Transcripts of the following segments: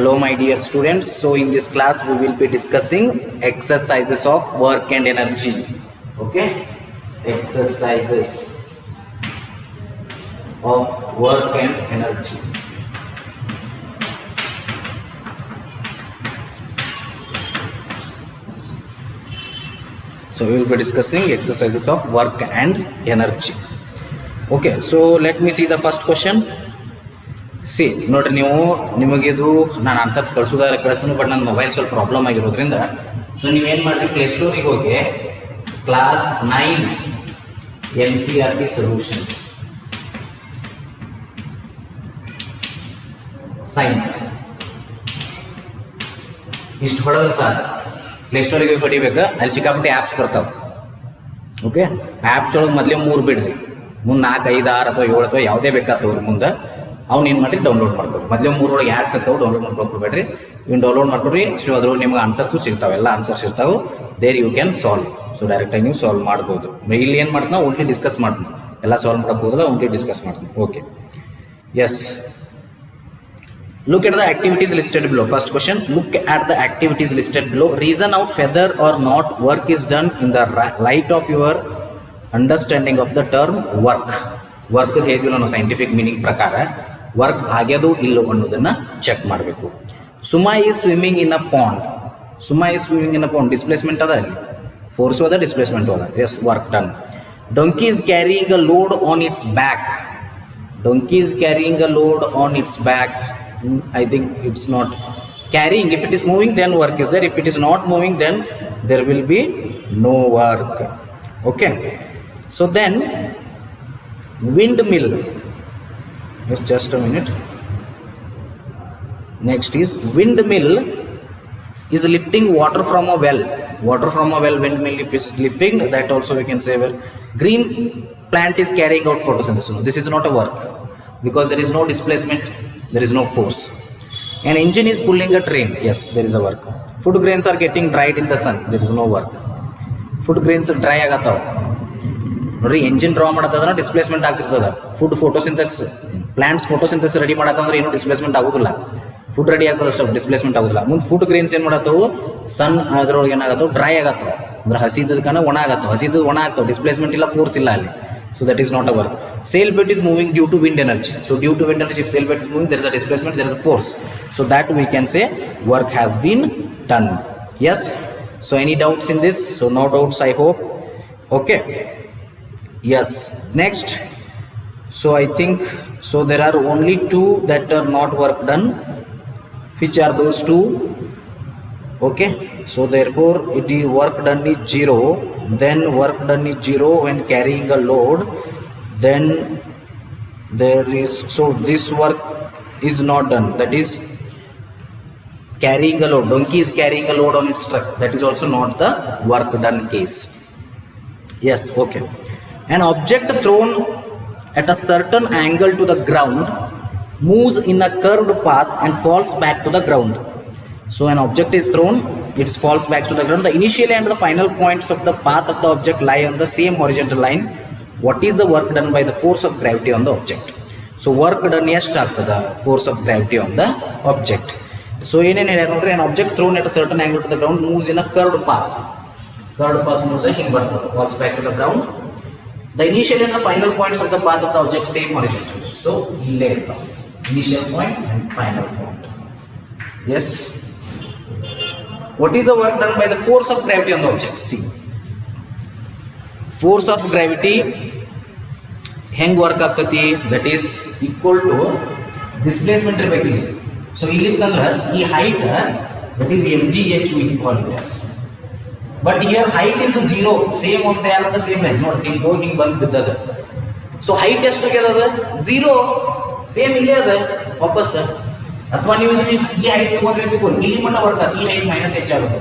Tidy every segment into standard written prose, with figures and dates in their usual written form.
Hello my dear students, so in this class we will be discussing exercises of work and energy. Okay, exercises of work and energy. So we will be discussing exercises of work and energy. Okay, so let me see the first question. C ನೋಡ್ರಿ, ನಿಮಗಿದು ನಾನು answers ಕಳಿಸೋನು, but ನನ್ನ mobile ಸ್ವಲ್ಪ problem ಆಗಿರೋದ್ರಿಂದ so ನೀವೇನು ಮಾಡಿರಿ, ಪ್ಲೇಸ್ಟೋರಿಗೆ ಹೋಗಿ class 9 NCERT solutions science ಇಷ್ಟು ಹೊಡೆದ್ರೆ ಸಾಕು. ಪ್ಲೇಸ್ಟೋರಿಗೆ ಹೋಗಿ ಹೊಡಿಬೇಕು, ಅಲ್ಲಿ ಸಿಕ್ಕಾಪಟ್ಟೆ ಆ್ಯಪ್ಸ್ ಬರ್ತಾವೆ. ಓಕೆ, ಆ್ಯಪ್ಸ್ ಒಳಗೆ ಮೊದಲೇ 3 ಬಿಡ್ರಿ, ಮುಂದೆ 4, 5, 6 ಅಥವಾ 7 ಅಥವಾ ಯಾವುದೇ ಬೇಕಾಗ್ತವ್ರಿ ಮುಂದೆ ಅವ್ನು ಏನು ಮಾಡಿರಿ ಡೌನ್ಲೋಡ್ ಮಾಡ್ಕೊರಿ. ಮೊದಲೇ 3 ಒಳಗೆ ಆ್ಯಡ್ಸ್ ಇರ್ತಾವೆ, ಡೌನ್ಲೋಡ್ ಮಾಡ್ಕೊಬೇಡ್ರಿ. ಇವ್ನು ಡೌನ್ಲೋಡ್ ಮಾಡ್ಕೊಡ್ರಿ. ಸೊ ಅದ್ರ ನಿಮ್ಗೆ ಆನ್ಸರ್ಸು ಸಿಗ್ತಾವೆ, ಎಲ್ಲ ಆನ್ಸರ್ಸ್ ಇರ್ತಾವೆ. There you can solve. So ಡೈರೆಕ್ಟಾಗಿ ನೀವು ಸಾಲ್ವ್ ಮಾಡ್ಬೋದು. ಇಲ್ಲಿ ಏನು ಮಾಡ್ತೀನಿ, ಓನ್ಲಿ ಡಿಸ್ಕಸ್ ಮಾಡ್ತೀನಿ, ಎಲ್ಲ ಸಾಲ್ವ್ ಮಾಡೋಕೆ ಹೋದ್ರೆ ಓನ್ಲಿ ಡಿಸ್ಕಸ್ ಮಾಡ್ತೀನಿ. Okay, yes. Look at the activities listed below. First question, look at the activities listed below. Reason out whether or not work is done in the light of your understanding of the term work. Work ಹೇಳಿದ್ವಿ ನಾವು scientific meaning ಪ್ರಕಾರ. Work ಆಗ್ಯದು ಇಲ್ಲೋ ಅನ್ನೋದನ್ನು check ಮಾಡಬೇಕು. Suma is swimming in a pond. Suma is swimming in a pond. Displacement ಅದ ಅಲ್ಲಿ, force ಅದ, ಡಿಸ್ಪ್ಲೇಸ್ಮೆಂಟ್ ಅದ. Yes, work done. Donkey is carrying a load on its back. Donkey is carrying a load on its back. I think it's not carrying. If it is moving, then work is there. If it is not moving, then there will be no work. Okay. So then, windmill. Just a minute. Next is windmill is lifting water from a well. Water from a well, windmill if it's lifting, that also we can say where green plant is carrying out photosynthesis. No, this is not a work because there is no displacement, there is no force. An engine is pulling a train. Yes, there is a work. Food grains are getting dried in the sun. There is no work. Food grains dry agatav. Nodri, engine draw madatadra displacement agirtada. Food photosynthesis, plants photosynthesis ready madatandre ಏನು displacement ಆಗೋದಿಲ್ಲ. Food ready ಆಗ್ತದೆ ಅಷ್ಟು, displacement ಆಗೋದಿಲ್ಲ. ಮುಂದೆ food grains ಏನು ಮಾಡತ್ತವು, ಸನ್ ಅದ್ರೊಳಗೆ ಏನಾಗತ್ತವು, dry ಆಗತ್ತವು. ಅಂದ್ರೆ ಹಸಿದಕ್ಕನ ಒಣ ಆಗತ್ತವು, ಹಸಿದ ಒಣ ಆಗ್ತವೆ, ಡಿಸ್ಪ್ಲೇಸ್ಮೆಂಟ್ ಇಲ್ಲ, ಫೋರ್ಸ್ ಇಲ್ಲ ಅಲ್ಲಿ. So that is not a work. Sail boat is moving due to wind energy. So due to wind energy, if sail boat is moving, there is a displacement, there is a force. So that we can say work has been done. Yes. So any doubts in this? So no doubts, I hope. Okay. Yes. Next. So I think so there are only 2 that are not work done. Which are those 2? Okay, so therefore it is work done is 0. Then work done is 0 when carrying a load. Then there is, so this work is not done, that is carrying a load. Donkey is carrying a load on its truck. That is also not the work done case. Yes, okay. An object thrown at a certain angle to the ground moves in a curved path and falls back to the ground. So an object is thrown, it falls back to the ground. The initial and the final points of the path of the object lie on the same horizontal line. What is the work done by the force of gravity on the object? So work done ಎಷ್ಟಾಗ್ತದ, force of gravity on the object. So ಏನೇನು ಹೇಳ್ಯಾರ ನೋಡ್ರಿ, an object thrown at a certain angle to the ground moves in a curved path. Curved path moves ಹಿಂಗೆ ಬರ್ತದೆ, falls back to the ground. The initial and the final points of the path of the object same horizontal. So ಇಲ್ಲೇ ಇರ್ತಾವೆ, initial point and final point. Yes. What is the work done by the force of gravity on the object? See, force of gravity ಹೆಂಗ್ work ಆಗ್ತತಿ, that is equal to displacement ಇರಬೇಕು. So ಇಲ್ಲಿತ್ತಂದ್ರೆ ಈ height, that is mgh we call it as. But here height is 0, same on there on the same line. ನೋಡಿ ಹಿಂಗೆ ಹೋಗಿ ಹಿಂಗೆ ಬಂದು ಬಿದ್ದದ. So height ಎಷ್ಟು ಆಗ್ಯದ, 0, ಸೇಮ್ ಇಲ್ಲೇ ಅದ ವಾಪಸ್. ಅಥವಾ ನೀವು ಇದನ್ನ ಈ ಹೈಟ್ ತಗೊಂಡ್ರೆ ಇಲ್ಲಿ ಮಟ್ಟ ವರ್ಕ್ ಆಗ, ಈ ಹೈಟ್ ಮೈನಸ್ h ಆಗುತ್ತೆ,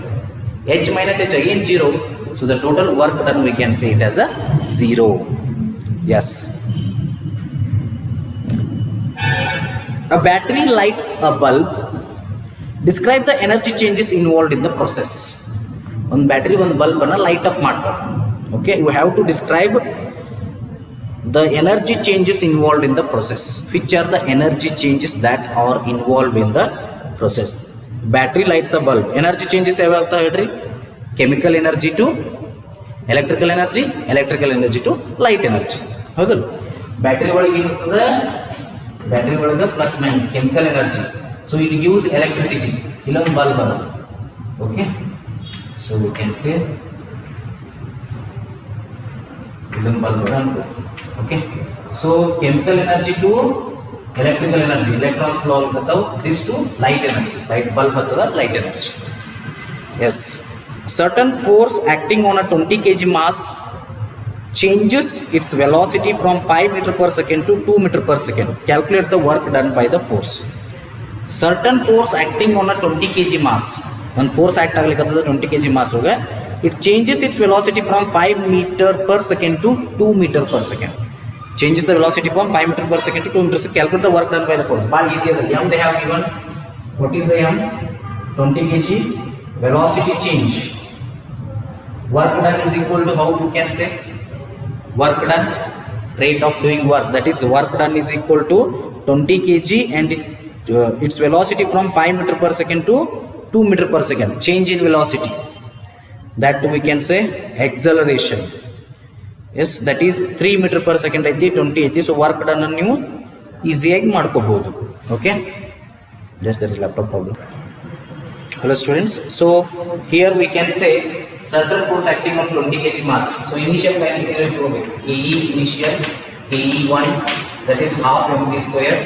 h ಮೈನಸ್ h ಏನು 0. So the total work done we can say it as a 0. Yes. A battery lights a bulb. Describe the energy changes involved in the process. ಒಂದು battery ಒಂದು ಬಲ್ಬನ್ನು light up ಮಾಡ್ತಾರೆ. Okay, you have to describe the energy changes involved in the process. Which are the energy changes that are involved in the process. Battery lights a bulb. Energy changes ಯಾವಾಗ್ತಾ ಹೇಳ್ರಿ? Chemical energy to electrical energy to light energy. ಹೌದಲ್ಲ? Battery ಒಳಗೆ ಏನಿರ್ತದೆ? Battery ಒಳಗೆ plus minus chemical energy. So it gives electricity. ಇಲ್ಲೊಂದು bulb ಅದ. Okay, so we can say ಇಲ್ಲೊಂದು bulb ಅದ ಅನ್ಕೋ. Okay, so chemical energy to electrical energy, electrons flow ಆಗ್ತದವು. This to light energy, light bulb ಹತ್ತದ light energy. Yes, certain force acting on a 20 kg mass changes its velocity from 5 meter per second to 2 meter per second. Calculate the work done by the force. Certain force acting on a 20 kg mass, one force act ಆಗ್ಲಿಕ್ಕತ್ತದ 20 kg mass ಹೋಗ, it changes its velocity from 5 meter per second to 2 meter per second. Changes the velocity from 5 meter per second to 2 meter per second. Calculate the work done by the force. But easier. M they have given. What is the M? 20 kg velocity change. Work done is equal to, how you can say? Work done, rate of doing work. That is, work done is equal to 20 kg and its velocity from 5 meter per second to 2 meter per second. Change in velocity. That we can say acceleration. Yes, that is 3 meter per second ಐತಿ, 20 ಐತಿ. So work done ಅನ್ನು ನೀವು ಈಸಿಯಾಗಿ ಮಾಡ್ಕೋಬಹುದು. Okay, just that's laptop problem. Hello students, so here we can say certain force acting on 20 kg mass. So initial kinetic energy ಹೋಗಬೇಕು. KE initial, KE1, that is half mv square.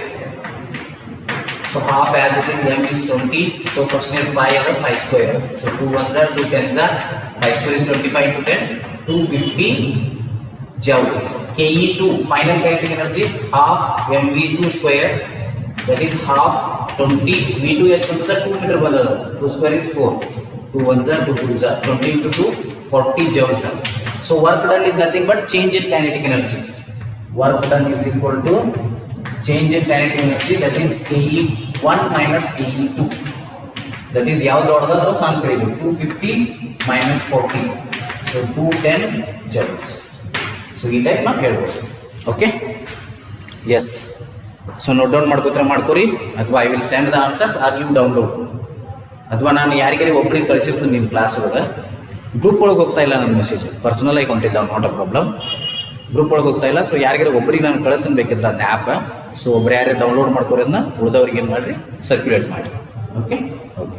So half as it is m is 20. So first is 5 over 5 square. So 2 ones are 2 tens are 5 square is 25 to 10, 250 joules. KE2 final kinetic energy half mv2 square, that is half 20. v2 ಎಷ್ಟು ಬಂತದ 2 metre ಬಂದದ. 2 square is 4, 2 ones are 2 twos are 20 into 2 40 joules are. So work done is nothing but change in kinetic energy. Work done is equal to change in kinetic energy, that is KE1 minus KE2. That is ಯಾವ್ದು ದೊಡ್ಡದಾದ್ರೂ ಸಣ್ಣ ಕಡಿಬೇಕು. 250 minus 40, so 210 joules. So ಈ type ನಾವು ಹೇಳ್ಬೋದು. Okay, yes. So note down ಮಾಡ್ಕೋತಾರೆ ಮಾಡ್ಕೋರಿ, ಅಥವಾ I will send the answers or you download, ಅಥವಾ ನಾನು ಯಾರಿಗಾರಿ ಒಬ್ರಿಗೆ ಕಳಿಸಿರ್ತೀನಿ ನಿಮ್ಮ ಕ್ಲಾಸ್ ಒಳಗೆ. ಗ್ರೂಪ್ ಒಳಗೆ ಹೋಗ್ತಾ ಇಲ್ಲ ನನ್ನ ಮೆಸೇಜ್, ಪರ್ಸನಲ್ ಆಗಿ ಹೊಂಟಿದ್ದ, ನಾಟ್ ಅ ಪ್ರಾಬ್ಲಮ್. ಗ್ರೂಪ್ ಒಳಗೆ ಹೋಗ್ತಾ ಇಲ್ಲ. ಸೊ ಯಾರಿಗಾರಿ ಒಬ್ರಿಗೆ ನಾನು ಕಳಿಸ್ತೀನಿ ಬೇಕಿದ್ರೆ ಅದು ಆ್ಯಪ್. ಸೊ ಒಬ್ರು ಯಾರೇ ಡೌನ್ಲೋಡ್ ಮಾಡ್ಕೋರೋದನ್ನ ಉಳಿದವ್ರಿಗೆ ಏನು ಮಾಡಿರಿ, ಸರ್ಕ್ಯುಲೇಟ್ ಮಾಡಿ. Okay, okay.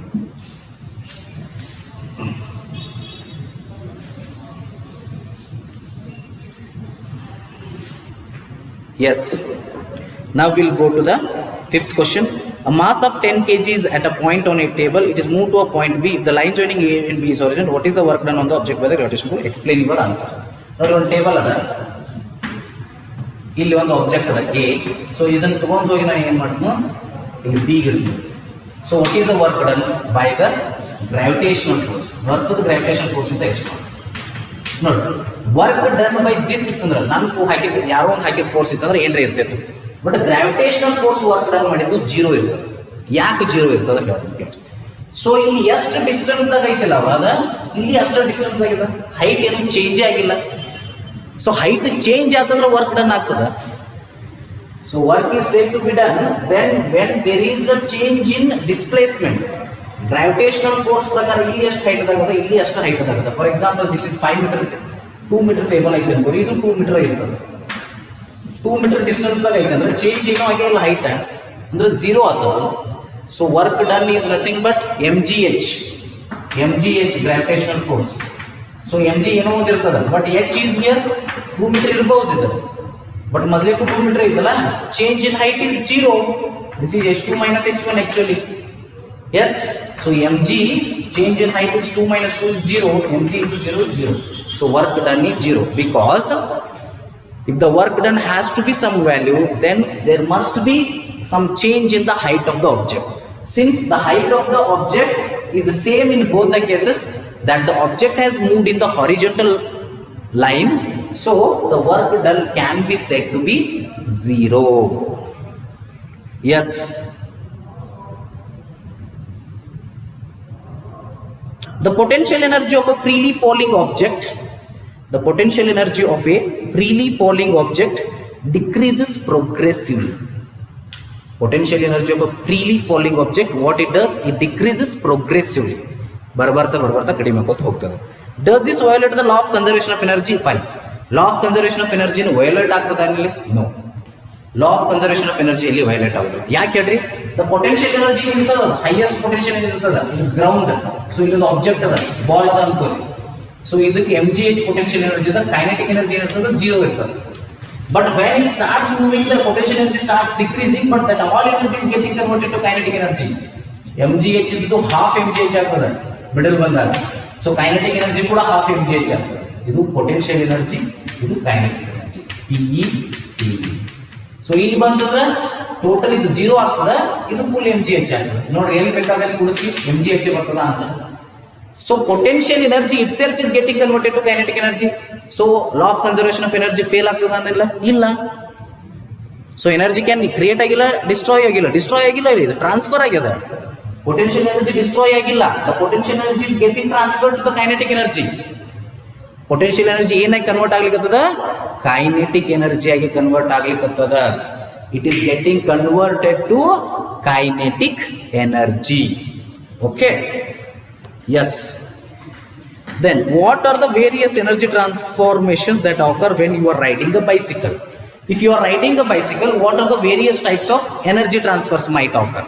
Yes, now we'll go to the fifth question. A mass of 10 kg is at a point on a table. It is moved to a point B. If the line joining A and B is horizontal, what is the work done on the object by the gravitation pull? Explain your answer. Now one table ada, ಇಲ್ಲಿ ಒಂದು object ಅದ A. So ಇದನ್ನು ತಗೊಂಡು ಹೋಗಿ ನಾನು ಏನು ಮಾಡ್ತೀನಿ, ಇಲ್ಲಿ B ಇಡ್ತೀನಿ. So what is the work done by the gravitational force? ಅರ್ಥದ ಗ್ರಾವಿಟೇಷನಲ್ ಫೋರ್ಸ್ ಅಂತ ಎಕ್ಸ್ಪ್ಲೇನ್ ನೋಡಿ. ವರ್ಕ್ ಡನ್ ಬೈ ದಿಸ್ ಇತ್ತಂದ್ರೆ ನನ್ನ ಹಾಕಿದ್ ಯಾರೋ ಒಂದು ಹಾಕಿದ ಫೋರ್ಸ್ ಇತ್ತಂದ್ರೆ ಏನ್ರ ಇರ್ತಿತ್ತು. But gravitational force work done ಮಾಡಿದ್ದು 0 ಇರ್ತದೆ. ಯಾಕೆ 0 ಇರ್ತದೆ ಹೇಳ್ತೀನಿ. ಸೊ ಇಲ್ಲಿ ಎಷ್ಟು ಡಿಸ್ಟೆನ್ಸ್ದಾಗ ಐತಿಲ್ಲ ಅವಾಗ, ಇಲ್ಲಿ ಅಷ್ಟು ಡಿಸ್ಟೆನ್ಸ್ ಆಗಿದೆ, ಹೈಟ್ ಏನು ಚೇಂಜೇ ಆಗಿಲ್ಲ. ಸೊ ಹೈಟ್ ಚೇಂಜ್ ಆತಂದ್ರೆ ವರ್ಕ್ ಡನ್ ಆಗ್ತದೆ. So work is said to be done then when there is a change in displacement. Gravitational force ಪ್ರಕಾರ ಇಲ್ಲಿ ಎಷ್ಟು ಹೈಟ್ ಆಗದ, ಇಲ್ಲಿ ಎಷ್ಟು ಹೈಟ್ ಆಗದ. For example this is 5 meter, 2 meter table ಐತೆ ಅನ್ಕೋರಿ, ಇದು 2 ಮೀಟರ್ ಇರ್ತದೆ. 2 ಮೀಟರ್ ಡಿಸ್ಟೆನ್ಸ್ದಾಗ ಐತೆ ಅಂದ್ರೆ ಚೇಂಜ್ ಏನೋ ಆಗಿಲ್ಲ, ಹೈಟ್ ಅಂದ್ರೆ 0 ಆಗ್ತದೆ. So work done is nothing but mgh gravitational force. So mg ಏನೋ ಒಂದಿರ್ತದೆ, but h is here 2 metre ಇರಬಹುದು ಇದು, ಬಟ್ ಮೊದಲೇಕು 2 ಮೀಟರ್ ಐತಲ್ಲ, change in height is 0. This is h2 minus h1 actually. Yes, so mg change in height is 2 minus 2 is 0, mg into 0 is 0. So work done is 0, because if the work done has to be some value, then there must be some change in the height of the object. Since the height of the object is the same in both the cases, that the object has moved in the horizontal line, so the work done can be said to be 0. Yes. The potential energy of a freely falling object, the potential energy of a freely falling object decreases progressively. Potential energy of a freely falling object, what it does, it decreases progressively. ಬರ್ಬರ್ತಾ ಕಡಿಮೆ ಆಗೋತ ಹೋಗ್ತದೆ. Does this violate the law of conservation of energy? Fine. Law of conservation of energy violate ಆಗ್ತದೆ ಇಲ್ಲಿ? No. Law of conservation of energy ಇಲ್ಲಿ violate ಆಗೋದಿಲ್ಲ. ಯಾಕೆ ಹೇಳ್ರಿ? The potential energy ಇರ್ತದ, highest potential ಇರ್ತದ, ಇದು ಗ್ರೌಂಡ್. ಸೊ ಇಲ್ಲೊಂದು ಆಬ್ಜೆಕ್ಟ್ ಅದ, ಬಾಲ್ ಅದ ಅನ್ಕೋರಿ. ಸೊ ಇದಕ್ಕೆ mgh potential energy ಅದ, kinetic energy ಇರ್ತದ, 0 ಇರ್ತದೆ. But when it starts moving, the potential energy starts decreasing, but that all energy is getting converted to kinetic energy. mgh ಇದು half mgh ಆಗ್ತದೆ middle ಬಂದಾಗ. So kinetic energy ಕೂಡ half mgh ಆಗ್ತದೆ. ಇದು potential energy, ಇದು kinetic energy, PE. So ಇಲ್ಲಿ ಬಂತಂದ್ರೆ total ಇದು 0 ಆಗ್ತದೆ, ಇದು ಫುಲ್ mgh ಆಗ್ತದೆ. ನೋಡ್ರಿ ಎಲ್ಲಿ ಬೇಕಾದ್ರೆ ಕೂಡಿಸಿ mgh ಬರ್ತದ answer. So potential energy itself is getting converted to kinetic energy. So law of conservation of energy fail ಆಗ್ತದ ಅನ್ನಲ್ಲ? ಇಲ್ಲ. So energy can create ಆಗಿಲ್ಲ, destroy ಆಗಿಲ್ಲ ಇದು ಟ್ರಾನ್ಸ್ಫರ್ ಆಗಿದೆ. Potential energy destroy ಆಗಿಲ್ಲ. The potential energy is getting transferred to the kinetic energy. Potential energy ಏನಾಗಿ convert ಆಗ್ಲಿಕ್ಕತ್ತದ? Kinetic energy ಆಗಿ convert ಆಗ್ಲಿಕ್ಕತ್ತದ. It is getting converted to kinetic energy. Okay. Yes. Then what are the various energy transformations that occur when you are riding a bicycle? If you are riding a bicycle, what are the various types of energy transfers might occur?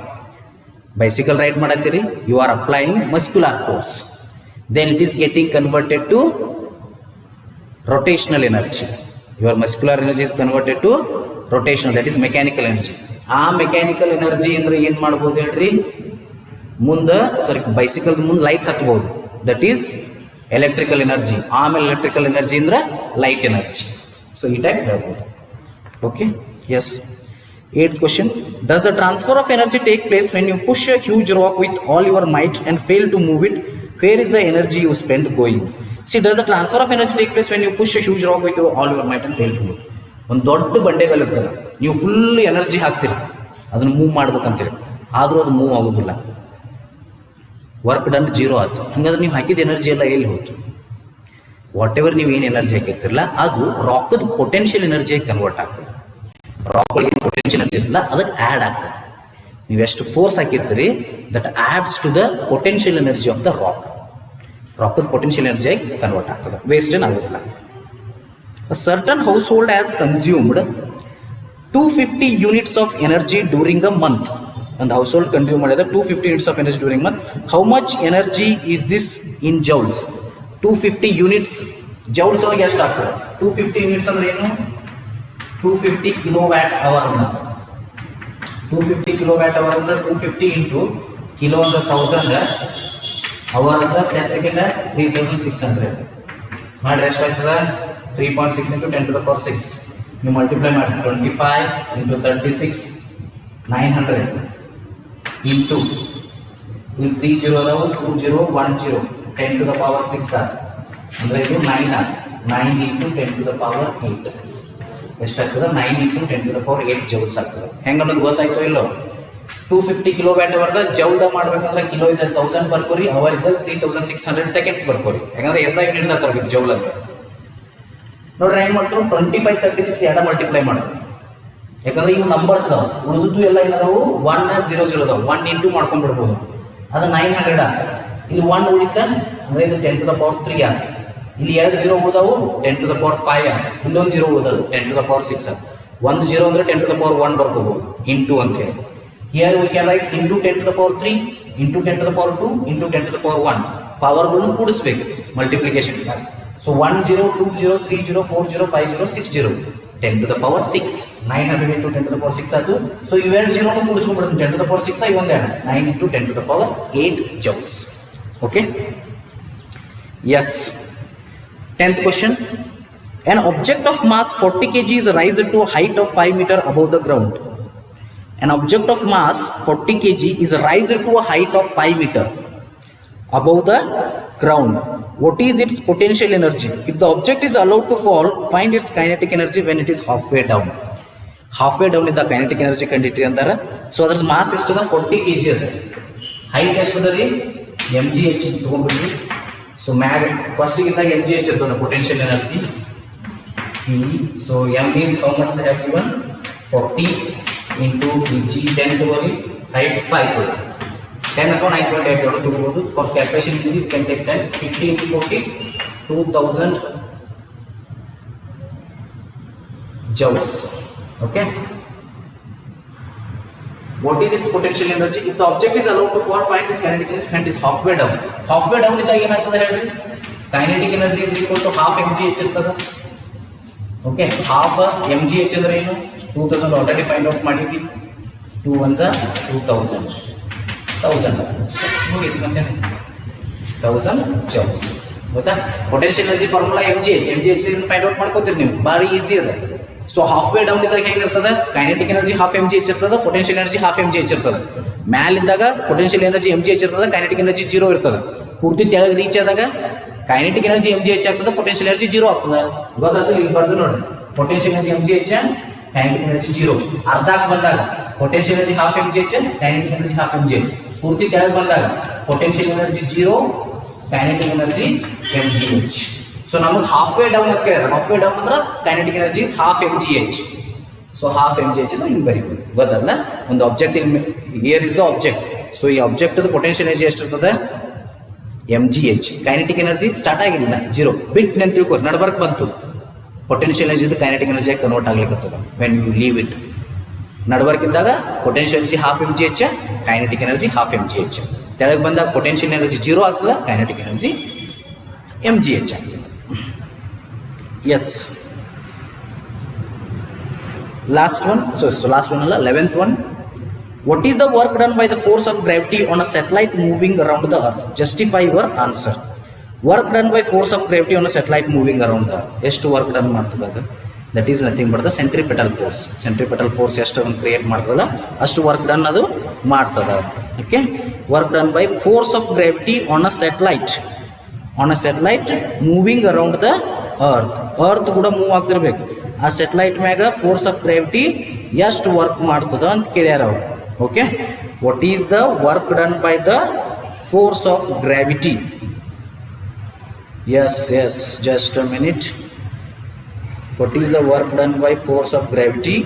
Bicycle ride madatiri, you are applying muscular force. Then it is getting converted to rotational energy. Your muscular energy is converted to rotational, that is mechanical energy. ಆ mechanical energy ಅಂದ್ರೆ ಏನ್ ಮಾಡಬಹುದು ಹೇಳ್ರಿ? ಮುಂದೆ bicycle ಮುಂದೆ light ಹತ್ಬಹುದು, that is electrical energy. ಆಮೇಲೆ electrical energy ಅಂದ್ರೆ ಲೈಟ್ ಎನರ್ಜಿ. ಸೊ ಈ ಟೈಪ್ ಹೇಳ್ಬೋದು. Okay, yes. 8th question, does the transfer of energy take place when you push a huge rock with all your might and fail to move it? Where is the energy you spend going? See, does the transfer of energy take place when you push a huge rock with all your might and fail to move? ಒಂದು ದೊಡ್ಡ ಬಂಡೆಗಳು ಇರ್ತದೆ, ನೀವು full energy ಹಾಕ್ತೀರಿ ಅದನ್ನು move ಮಾಡ್ಬೇಕಂತೀರಿ, ಆದರೂ ಅದು move ಆಗೋದಿಲ್ಲ, ವರ್ಕ್ ಡನ್ 0 ಆಯ್ತು. ಹಂಗಾದ್ರೆ ನೀವು ಹಾಕಿದ ಎನರ್ಜಿ ಎಲ್ಲ ಎಲ್ಲಿ ಹೋಯ್ತು? ವಾಟ್ ಎವರ್ ನೀವು ಏನು ಎನರ್ಜಿ ಹಾಕಿರ್ತಿರಲ್ಲ ಅದು ರಾಕದ ಪೊಟೆನ್ಷಿಯಲ್ ಎನರ್ಜಿಯಾಗಿ ಕನ್ವರ್ಟ್ ಆಗ್ತದೆ. ರಾಕ್ ಏನು ಪೊಟೆನ್ಷಿಯಲ್ ಎನರ್ಜಿ ಇರಲ್ಲ ಅದಕ್ಕೆ ಆ್ಯಡ್ ಆಗ್ತದೆ. ನೀವು ಎಷ್ಟು ಫೋರ್ಸ್ ಹಾಕಿರ್ತೀರಿ that adds to the potential energy of the rock. ರಾಕದ ಪೊಟೆನ್ಷಿಯಲ್ ಎನರ್ಜಿಯಾಗಿ ಕನ್ವರ್ಟ್ ಆಗ್ತದೆ, ವೇಸ್ಟ್ ಏನು ಆಗೋದಿಲ್ಲ. A certain household has consumed 250 units of energy during a month. And the household consume 250 units of energy during a month. How much energy is this in joules? 250 units joules ಒಳಗೆ ಎಷ್ಟು ಆಗ್ತದೆ? 250 units ಅಂದ್ರೆ ಏನು? 250 kilowatt hour ಅನ್ನ 250 kilowatt hour ಅಂದ್ರೆ 250 into kilo ಅಂದ್ರೆ 1000, hour ಅಂದ್ರೆ second 3600 ಮಾಡಿ ಎಷ್ಟು ಆಗ್ತದೆ? 3.6 into 10 to the power 6. You multiply ಮಾಡಿ 25 into 36 900 into ಇಲ್ಲಿ 30 ಅದಾವು 2010 10 to the power 6 ಆಗುತ್ತೆ. ಅಂದ್ರೆ ಇದು 9 ಆಗುತ್ತೆ. 9 into 10 to the power 8 ಎಷ್ಟಾಗ್ತದೆ? 9 into 10 to the power 8 joules ಆಗ್ತದೆ. ಹೆಂಗ ಅನ್ನೋದು ಗೊತ್ತಾಯ್ತು ಇಲ್ಲೋ? 250 ಕಿಲೋವ್ಯಾಟ್ ಅವರ್ದ ಜೌಲ್ದ ಮಾಡ್ಬೇಕಂದ್ರೆ ಕಿಲೋ ಇದ್ದಲ್ಲಿ 1000 ಬರ್ಕೋರಿ, ಅವರ್ ಇದ್ದಲ್ಲಿ 3600 ಸೆಕೆಂಡ್ಸ್ ಬರ್ಕೋರಿ. ಯಾಕಂದ್ರೆ SI ಯೂನಿಟ್ ತರಬೇಕು ಜೌಲ್ ಅಂತ. ನೋಡ್ರಿ ಹೆಂಗ್ ಮಾಡ್ತಾರೆ? 25 36 ಎರಡ ಮಲ್ಟಿಪ್ಲೈ ಮಾಡೋದು. ಯಾಕಂದ್ರೆ ಇವು ನಂಬರ್ಸ್ ಅದಾವ, ಉಳಿದು ಎಲ್ಲ ಏನದಾವು 1 0 0 ಅದಾವ. 1 ಇಂಟು ಮಾಡ್ಕೊಂಡ್ಬಿಡ್ಬೋದು, ಅದು 900 ಆಗ್ತದೆ. ಇಲ್ಲಿ 1 ಉಳಿತ ಅಂದ್ರೆ ಇದು 10 to the power 3 ಆಗ್ತದೆ. ಇಲ್ಲಿ 2 0 ಉಳಿದಾವು 10 to the power 5 ಆಗ್ತದೆ. ಇಲ್ಲೊಂದು 0 ಉಳಿದದು 10 to the power 6 ಆಗ್ತದೆ. 1 0 ಅಂದ್ರೆ 10 to the power 1 ಬರ್ಕೋಬಹುದು ಇಂಟು ಅಂತ ಹೇಳಿ. Here we can write into 10 to the power 3 into 10 to the power 2 into 10 to the power 1. ಪವರ್ಗಳನ್ನು ಕೂಡಿಸ್ಬೇಕು multiplication. So 1 0 2 0 3 0 4 0 5 0 6 0 10 to the power 6 900 into 10 to the power 6 ಆಯ್ತು. So ಇವೆರಡು 0 ಕೂಡಿಸ್ಕೊಂಡ್ಬಿಡ್ತೀನಿ. 10 to the power 6 ಇವೊಂದು 9 into 10 to the power 8 joules. Okay, yes. 10th question, an object of mass 40 kg is raised to a height of 5 meter above the ground. An object of mass 40 kg is raised to a height of 5 meter above the ground. What is its potential energy? If the object is allowed to fall, find its kinetic energy when it is halfway down. Halfway down is the kinetic energy ಕಂಡಿಟ್ರಿ ಅಂತಾರೆ. So ಅದ್ರ mass ಎಷ್ಟು ಅದ? 40 kg ಅದ. Height ಎಷ್ಟು ಅದ ರೀ? mgh ತಗೊಂಡ್ಬಿಡ್ರಿ. So ಮ್ಯಾಗ first ಇದ್ದಾಗ mgh ಇರ್ತದ potential energy. So m is how much they have given? 40 into ಈ ಜಿ 10 ತಗೋರಿ, ಹೈಟ್ 5 ತಗೋರಿ. 10 ಅಥವಾ 9.8 ಎರಡು ತಗೋಬೋದು. For calculation easy you can take 10, 50 into 40, 2000 joules. Okay. What is its potential energy? If the object is allowed to fall, find its kinetic energy and is halfway down. Halfway down ಇದ್ದಾಗ ಏನಾಗ್ತದೆ ಹೇಳ್ರಿ? Kinetic energy is equal to half mgh ಇರ್ತದೆ. Okay, half mgh ಅಂದ್ರೆ ಏನು? 2000 already find out ಮಾಡಿದ್ವಿ. 2 ones are 2000. 1000 ಮುಗಿತು ಮತ್ತೆ 1000 joules. ಗೊತ್ತಾ? Potential energy formula mgh find out ಮಾಡ್ಕೋತೀರಿ ನೀವು, ಭಾರಿ ಈಸಿ ಅದ. ಸೊ ಹಾಫ್ ವೇ ಡೌನ್ ಇದ್ದಾಗ ಹೆಂಗಿರ್ತದೆ? ಕೈನೆಟಿಕ್ ಎನರ್ಜಿ ಹಾಫ್ mgh ಇರ್ತದೆ, ಪೊಟೆನ್ಷಿಯಲ್ ಎನರ್ಜಿ ಹಾಫ್ mgh ಇರ್ತದೆ. ಮ್ಯಾಲಿದ್ದಾಗ ಪೊಟೆನ್ಷಿಯಲ್ ಎನರ್ಜಿ mgh ಇರ್ತದೆ, ಕೈನೆಟಿಕ್ ಎನರ್ಜಿ 0 ಇರ್ತದೆ. ಪೂರ್ತಿ ತೆಳಗೆ ರೀಚ್ ಆದಾಗ ಕೈನೆಟಿಕ್ ಎನರ್ಜಿ mgh ಆಗ್ತದೆ, ಪೊಟೆನ್ಷಿಯಲ್ ಎನರ್ಜಿ 0 ಆಗ್ತದೆ. ಗೊತ್ತಾಗ್ತದೆ? ಇಲ್ಲಿ ಬರ್ದು ನೋಡಿ, potential energy mgh, kinetic energy 0. ಅರ್ಧಕ್ಕೆ ಬಂದಾಗ potential energy half mgh, kinetic energy half mgh. ಪೂರ್ತಿ ತೆಳಗೆ ಬಂದಾಗ potential energy 0, kinetic energy mgh. So ನಮಗೆ ಹಾಫ್ ವೇ ಡೌನ್ ಅಂತ ಕೇಳಿದ್ರೆ, ಹಾಫ್ ವೇ ಡೌನ್ ಅಂದ್ರೆ kinetic energy is half mgh. So half mgh ಹಿಂಗೆ ಬರೀಬೋದು. ಗೊತ್ತಲ್ಲ? ಒಂದು object in here is the object. So ಈ ಆಬ್ಜೆಕ್ಟ್ ಪೊಟೆನ್ಷಿಯಲ್ ಎನರ್ಜಿ ಎಷ್ಟಿರ್ತದೆ? mgh. ಕೈನೆಟಿಕ್ ಎನರ್ಜಿ ಸ್ಟಾರ್ಟ್ ಆಗಿಲ್ಲ, 0 ಬಿಟ್ ನೆನ್ ತಿಳ್ಕೊ, ನಡ್ಬರ್ಕ್ ಬಂತು. Potential energy kinetic energy convert ಆಗ್ಲಿಕ್ಕೆ ವೆನ್ ಯು ಲೀವ್ ಇಟ್. ನಡ್ಬರ್ಕಿದ್ದಾಗ potential energy half mgh, kinetic energy half mgh. ತೆಳಗೆ ಬಂದಾಗ ಪೊಟೆನ್ಷಿಯಲ್ ಎನರ್ಜಿ 0 ಆಗ್ತದೆ, ಕೈನೆಟಿಕ್ ಎನರ್ಜಿ mgh ಆಗ್ತದೆ. S, last one. So last one ಅಲ್ಲ, 11th one. What is the work done by the force of gravity on a satellite moving around the earth? Justify your answer. Work done by force of gravity on a satellite moving around the earth. ಎಷ್ಟು work done ಮಾಡ್ತದೆ ಅದು? That is nothing but the centripetal force. Centripetal force ಎಷ್ಟು ಅದನ್ನು create ಮಾಡ್ತದಲ್ಲ ಅಷ್ಟು work done ಅದು ಮಾಡ್ತದೆ. Okay, work done by force of gravity on a satellite, on a satellite moving around the earth ಕೂಡ move ಆಗ್ತಿರ್ಬೇಕು. ಆ ಸ್ಯಾಟಲೈಟ್ ಮ್ಯಾಗ ಫೋರ್ಸ್ ಆಫ್ ಗ್ರಾವಿಟಿ ಎಷ್ಟು ವರ್ಕ್ ಮಾಡ್ತದ ಅಂತ ಕೇಳ್ಯಾರ ಅವರು. Okay, what is the work done by the force of gravity? S, just a minute. What is the work done by force of gravity?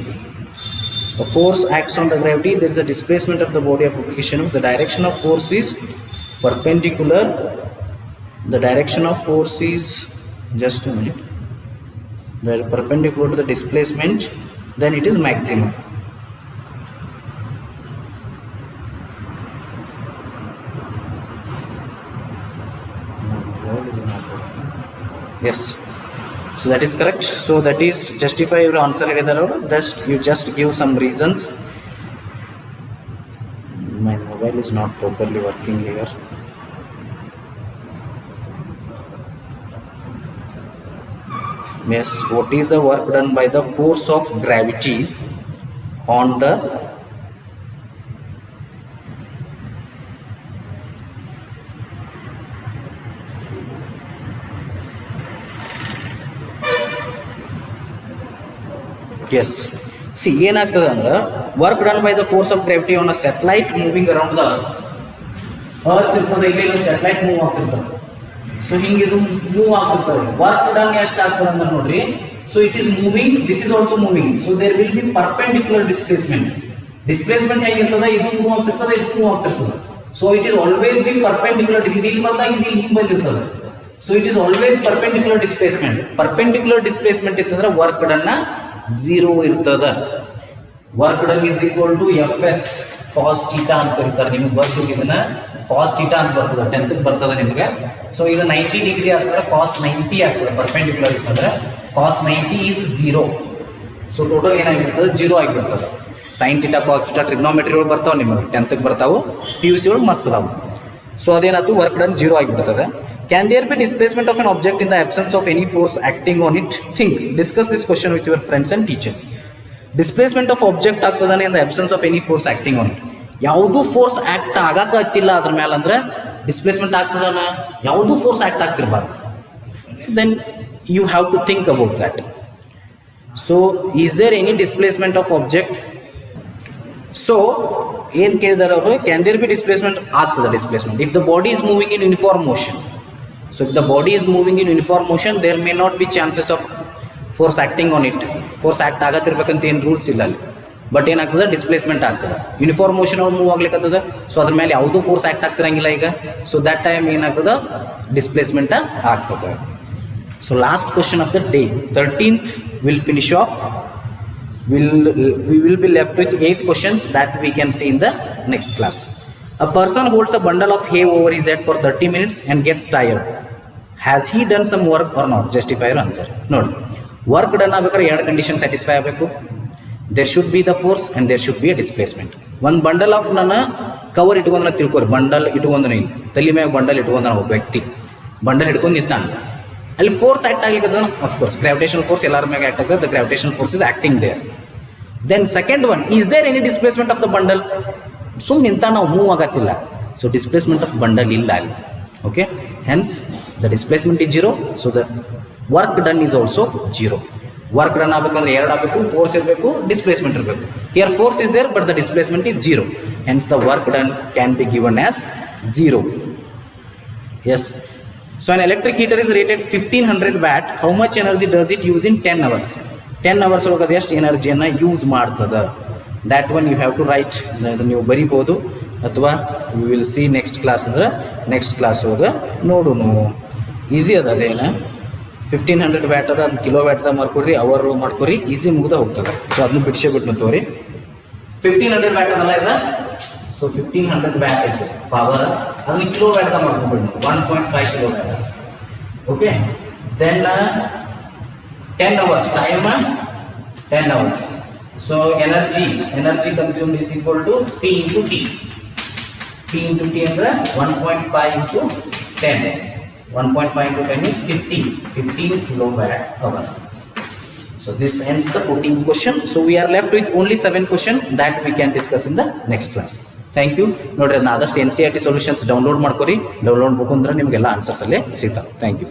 A force acts on the gravity. There is a displacement of the body of application. The direction of force is perpendicular. The direction of force is, just a minute, they are perpendicular to the displacement, then it is maximum. Yes, so that is correct. So that is justify your answer. You just give some reasons. My mobile is not properly working here. Yes, what is the work done by the force of gravity on the yes, see ಏನಾಗ್ತದೆ ಅಂದ್ರೆ work done by the force of gravity on a satellite moving around the earth ಇರ್ತದೆ. ಇಲ್ಲಿ ಒಂದು satellite move ಆಗ್ತಿರ್ತದೆ. So ಹಿಂಗೆ ಇದು move ಆಗ್ತಿರ್ತದೆ. Work done ಎಷ್ಟು ಆಗ್ತದೆ ಅಂದ್ರೆ ನೋಡ್ರಿ, so it is moving, this is also moving. So there will be perpendicular displacement. Displacement ಹೇಗಿರ್ತದೆ? ಇದು ಮೂವ್ ಆಗ್ತಿರ್ತದೆ, ಇದು ಮೂವ್ ಆಗ್ತಿರ್ತದೆ. So it is always be perpendicular. ಇದು ಇಲ್ಲಿ ಬಂದಾಗ ಇದು ಹಿಂಗೆ ಬಂದಿರ್ತದೆ. So it is always perpendicular displacement. Perpendicular displacement ಇತ್ತಂದ್ರೆ ವರ್ಕ್ ಡನ್ 0 ಇರ್ತದ. Work done is equal to F S cos theta ಅಂತ ಕರೀತಾರೆ. ನಿಮ್ಗೆ ಬರ್ತೀವಿ ಇದನ್ನ ಕಾಸ್ ಥೀಟಾ ಅಂತ ಬರ್ತದೆ, 10th ಬರ್ತದೆ ನಿಮಗೆ. ಸೊ ಇದು 90 ಡಿಗ್ರಿ ಆಗ್ತದೆ, ಕಾಸ್ 90 ಆಗ್ತದೆ. ಪರ್ಪೆಂಡಿಕ್ಯುಲರ್ ಇರ್ತಂದ್ರೆ ಕಾಸ್ 90 ಈಸ್ 0. ಸೊ ಟೋಟಲ್ ಏನಾಗಿರ್ತದೆ? 0 ಆಗಿಬಿಡ್ತದೆ. Sine theta cos theta trigonometry ಒಳಗೆ ಬರ್ತಾವೆ ನಿಮಗೆ, 10th ಬರ್ತಾವೆ, PUC ಒಳಗೆ ಮಸ್ತ್ ಅದಾವೆ. ಸೊ ಅದೇನಾಯ್ತು? ವರ್ಕ್ ಡನ್ 0 ಆಗಿಬಿಡ್ತದೆ. Can there be displacement of an object in the absence of any force acting on it? Think. Discuss this question with your friends and teacher. Displacement of object ಆಗ್ತದಾನೆ in the absence of any force acting on it. ಯಾವುದು force act ಆಗಕ್ಕಾಗ್ತಿಲ್ಲ ಅದ್ರ ಮೇಲೆ ಅಂದ್ರೆ displacement ಆಗ್ತದಾನ? ಯಾವುದು force act ಆಗ್ತಿರ್ಬಾರ್ದು. Then you have to think about that. So is there any displacement of object? So ಏನು ಕೇಳಿದಾರೆ ಅವರು? Can there be displacement? ಆಗ್ತದೆ displacement if the body is moving in uniform motion. So if the body is moving in uniform motion, there may not be chances of force acting on it. Force act ಆಗತಿರ್ಬೇಕಂತ ಏನು rules ಇಲ್ಲ ಅಲ್ಲಿ. But ಏನಾಗ್ತದೆ displacement ಆಗ್ತದೆ. Uniform motion ಅವ್ರು move ಆಗ್ಲಿಕ್ಕತ್ತದ, so ಅದ್ರ ಮೇಲೆ ಯಾವುದೂ force act ಆಗ್ತಿರಂಗಿಲ್ಲ ಈಗ. ಸೊ ದ್ಯಾಟ್ ಟೈಮ್ ಏನಾಗ್ತದೆ ಡಿಸ್ಪ್ಲೇಸ್ಮೆಂಟ್ ಆಗ್ತದೆ. So last question of the day 13th will finish of. we will be left with 8 questions that we can see in the next class. A person holds a bundle of hay over his head for 30 minutes and gets tired. Has he done some work or not? Justify your answer. ನೋಡಿ, work done ಆಗ್ಬೇಕಾದ್ರೆ ಎರಡು condition satisfy ಆಗಬೇಕು. There should be the force and there should be a displacement. ಒಂದು bundle of ನಾನು cover ಇಟ್ಕೊಂಡ್ರೆ ತಿಳ್ಕೊರಿ, bundle ಇಟ್ಕೊಂಡ್ರೆ ಇಲ್ಲ, ತಲೆ ಮ್ಯಾಗ ಬಂಡಲ್ ಇಟ್ಕೊಂಡ ಒಬ್ಬ ವ್ಯಕ್ತಿ ಬಂಡಲ್ ಹಿಡ್ಕೊಂಡು ನಿಂತಾನೆ, ಅಲ್ಲಿ ಫೋರ್ಸ್ ಆ್ಯಕ್ಟ್ ಆಗ್ಲಿಕ್ಕೆ ಅಫ್ಕೋರ್ಸ್ ಗ್ರಾವಿಟೇಷನಲ್ ಫೋರ್ಸ್ ಎಲ್ಲರ ಮ್ಯಾಗ ಆ್ಯಕ್ಟ್ ಆಗ್ತದೆ. The gravitational force is acting there. Then second one, is there any displacement of the bundle? ಸುಮ್ಮನೆ ನಿಂತ ನಾವು ಮೂವ್ ಆಗತ್ತಿಲ್ಲ, ಸೊ ಡಿಸ್ಪ್ಲೇಸ್ಮೆಂಟ್ ಆಫ್ ಬಂಡಲ್ ಇಲ್ಲ ಅಲ್ಲಿ. Okay, hence the displacement is zero, so the work done is also zero. Work done ಆಗಬೇಕಂದ್ರೆ ಎರಡು ಆಗಬೇಕು, force ಇರಬೇಕು, ಡಿಸ್ಪ್ಲೇಸ್ಮೆಂಟ್ ಇರಬೇಕು. Here force is there but the displacement is zero, hence the work done can be given as zero. Yes. So an electric heater is rated 1500 watt. How much energy does it use in 10 hours? 10 hours ಒಳಗೆ ಎಷ್ಟು ಎನರ್ಜಿಯನ್ನು use ಮಾಡ್ತದೆ? That one you have to write. ನೀವು ಬರಿಬೋದು ಅಥವಾ we will see next class ಅಂದ್ರೆ next class ಒಳಗೆ ನೋಡೋಣ. ಈಸಿ ಅದ, ಅದೇನು 1500 ವ್ಯಾಟ್ ಅದ, ಅದು ಕಿಲೋ ವ್ಯಾಟ್ದಾಗ ಮಾಡ್ಕೊಡ್ರಿ, ಅವರ್ ಮಾಡ್ಕೊರಿ, ಈಸಿ ಮುಗ್ದ ಹೋಗ್ತದೆ. ಸೊ ಅದನ್ನು ಬಿಡಿಸೇ ಬಿಟ್ಟು ತೋರಿ. 1500 ವ್ಯಾಟ್ ಅದಲ್ಲ ಇದೆ, ಸೊ 1500 ವ್ಯಾಟ್ ಐತೆ ಪವರ್, ಅದನ್ನ ಕಿಲೋ ವ್ಯಾಟ್ದಾಗ ಮಾಡ್ಕೊಂಡ್ಬಿಡಿ, 1.5 kilo watt. Okay, then 10 hours time, 10 hours. So energy consumed is equal to P into T. P into T ಅಂದ್ರೆ 1.5 into 10. 1.5 into 10 is 15 kilowatt hour. So this ends the 14th question. So we are left with only 7 questions that we can discuss in the next class. Thank you. ನೋಡ್ರಿ, ಅದನ್ನ ಆದಷ್ಟು NCERT solutions download ಮಾಡ್ಕೊರಿ. Download ಮಾಡ್ಕೊಂಡ್ರೆ ನಿಮಗೆಲ್ಲ answers ಅಲ್ಲೇ ಸಿಗ್ತಾವೆ. Thank you.